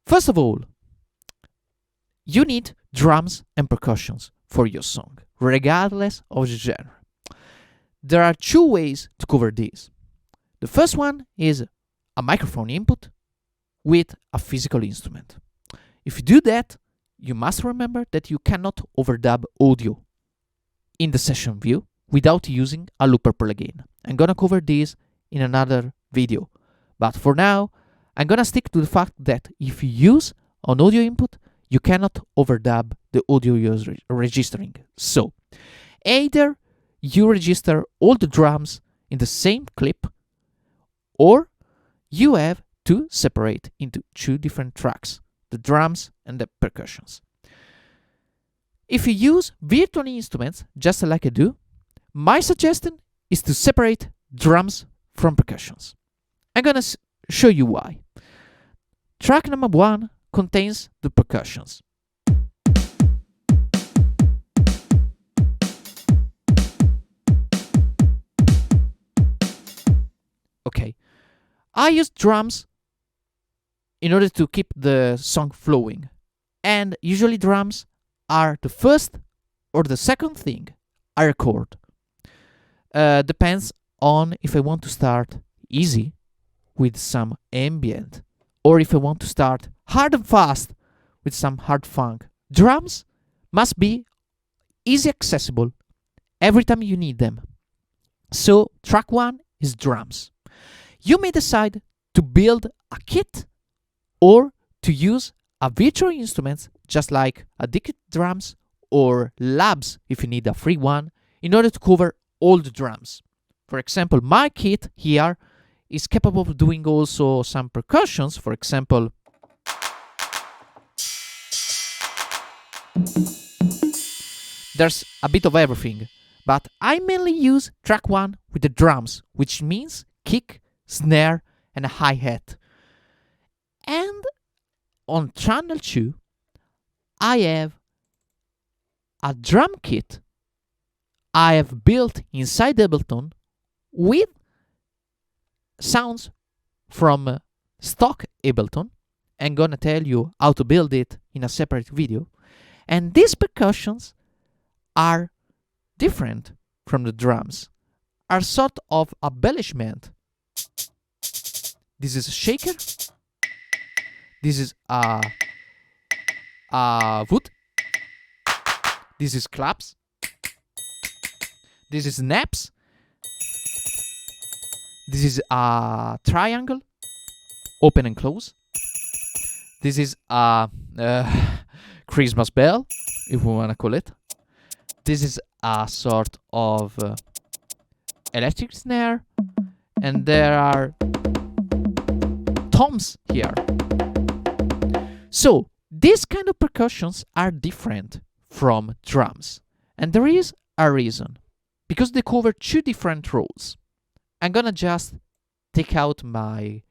First of all, you need drums and percussions for your song, regardless of the genre. There are two ways to cover this. The first one is a microphone input with a physical instrument. If you do that, you must remember that you cannot overdub audio in the session view without using a looper plugin. I'm gonna cover this in another video, but for now, I'm gonna stick to the fact that if you use an audio input, you cannot overdub the audio you're registering. So, either you register all the drums in the same clip, or you have to separate into two different tracks, the drums and the percussions. If you use virtual instruments, just like I do, my suggestion is to separate drums from percussions. I'm gonna show you why. Track number 1 contains the percussions. Okay, I use drums in order to keep the song flowing, and usually drums are the first or the second thing I record. Depends on if I want to start easy with some ambient, or if I want to start hard and fast with some hard funk. Drums must be easy accessible every time you need them. So track 1 is drums. You may decide to build a kit or to use a virtual instruments just like a Dick drums or Labs if you need a free one in order to cover all the drums. For example, my kit here is capable of doing also some percussions. For example, there's a bit of everything, but I mainly use track 1 with the drums, which means kick, snare, and a hi-hat. And on channel 2, I have a drum kit I have built inside Ableton with sounds from stock Ableton. I'm gonna tell you how to build it in a separate video. And these percussions are different from the drums, are sort of embellishment. This is a shaker. This is a wood. This is claps. This is snaps. This is a triangle, open and close. This is a Christmas bell, if we want to call it. This is a sort of electric snare, and there are toms here. So these kind of percussions are different from drums, and there is a reason, because they cover two different roles. I'm gonna just take out my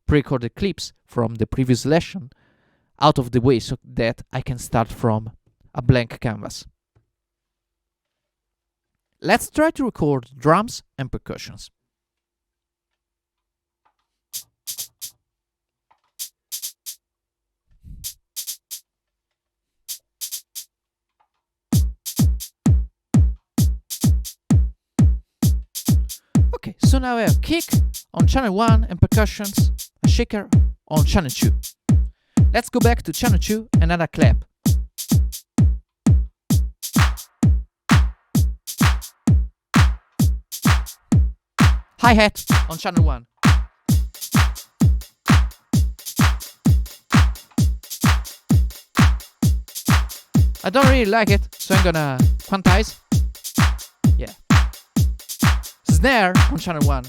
pre-recorded clips from the previous lesson out of the way so that I can start from a blank canvas. Let's try to record drums and percussions. Okay, so now I have kick on channel 1 and percussions, a shaker on channel 2. Let's go back to channel 2, another clap. Hi-hat on channel 1. I don't really like it, so I'm gonna quantize. Yeah. Snare on channel 1.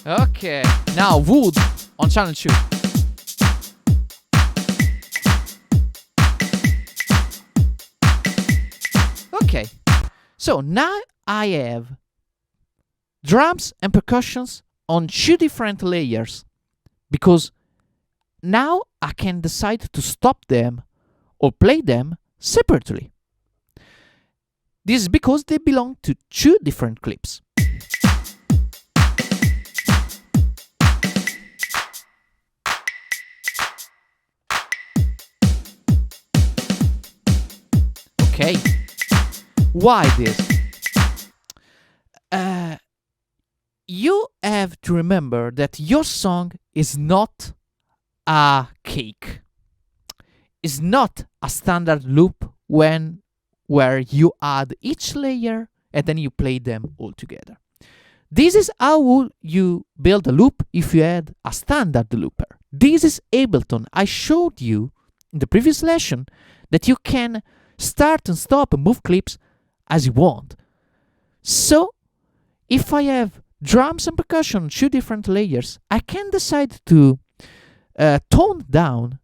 Okay, now wood on channel 2. Okay, so now I have drums and percussions on two different layers, because now I can decide to stop them or play them separately. This is because they belong to two different clips. Why this? You have to remember that your song is not a cake. It's not a standard loop where you add each layer and then you play them all together. This is how you build a loop if you add a standard looper. This is Ableton. I showed you in the previous lesson that you can start and stop and move clips as you want. So, if I have drums and percussion, 2 different layers, I can decide to tone down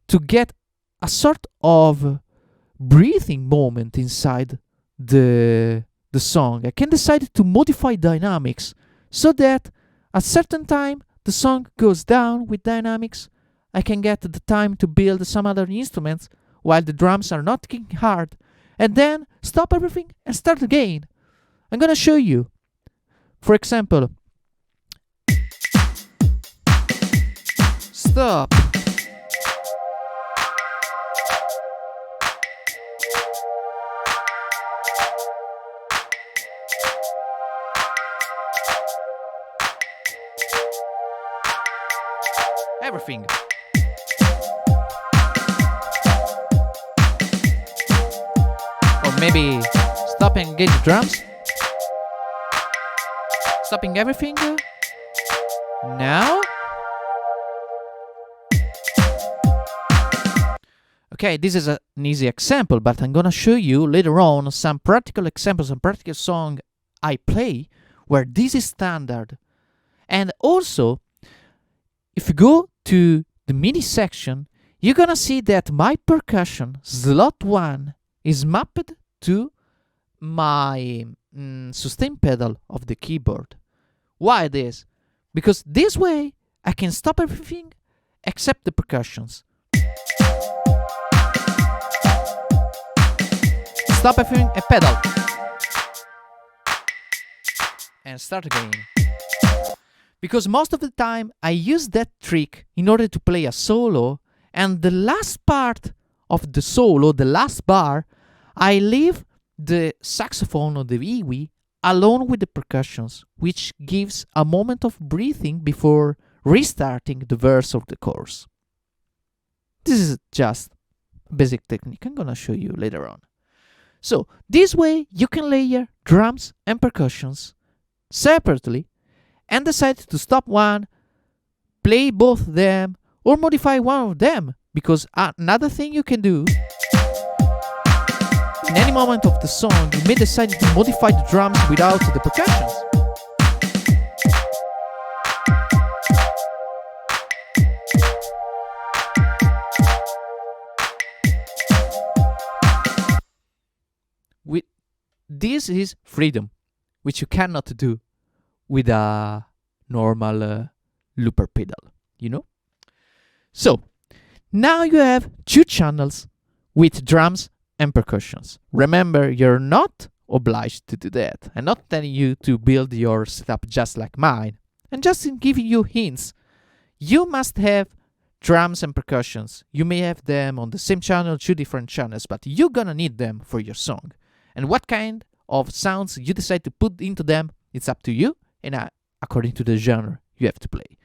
to get a sort of breathing moment inside the song. I can decide to modify dynamics so that at certain time the song goes down with dynamics. I can get the time to build some other instruments while the drums are not kicking hard, and then stop everything and start again. I'm gonna show you. For example, stop. Everything. Or maybe stop and get the drums. Stopping everything. Now. Okay, this is an easy example, but I'm gonna show you later on some practical examples and practical song I play where this is standard. And also, if you go to the MIDI section, you're gonna see that my percussion slot 1 is mapped to my sustain pedal of the keyboard. Why this? Because this way I can stop everything except the percussions. Stop everything, a pedal. And start again. Because most of the time I use that trick in order to play a solo, and the last part of the solo, the last bar, I leave the saxophone or the EWI alone with the percussions, which gives a moment of breathing before restarting the verse or the chorus. This is just a basic technique I'm gonna show you later on. So this way you can layer drums and percussions separately and decide to stop one, play both of them, or modify one of them. Because another thing you can do, in any moment of the song, you may decide to modify the drums without the percussions. This is freedom, which you cannot do with a normal looper pedal, you know? So, now you have 2 channels with drums and percussions. Remember, you're not obliged to do that. I'm not telling you to build your setup just like mine. I'm just giving you hints. You must have drums and percussions. You may have them on the same channel, 2 different channels, but you're gonna need them for your song. And what kind of sounds you decide to put into them, it's up to you, and according to the genre you have to play.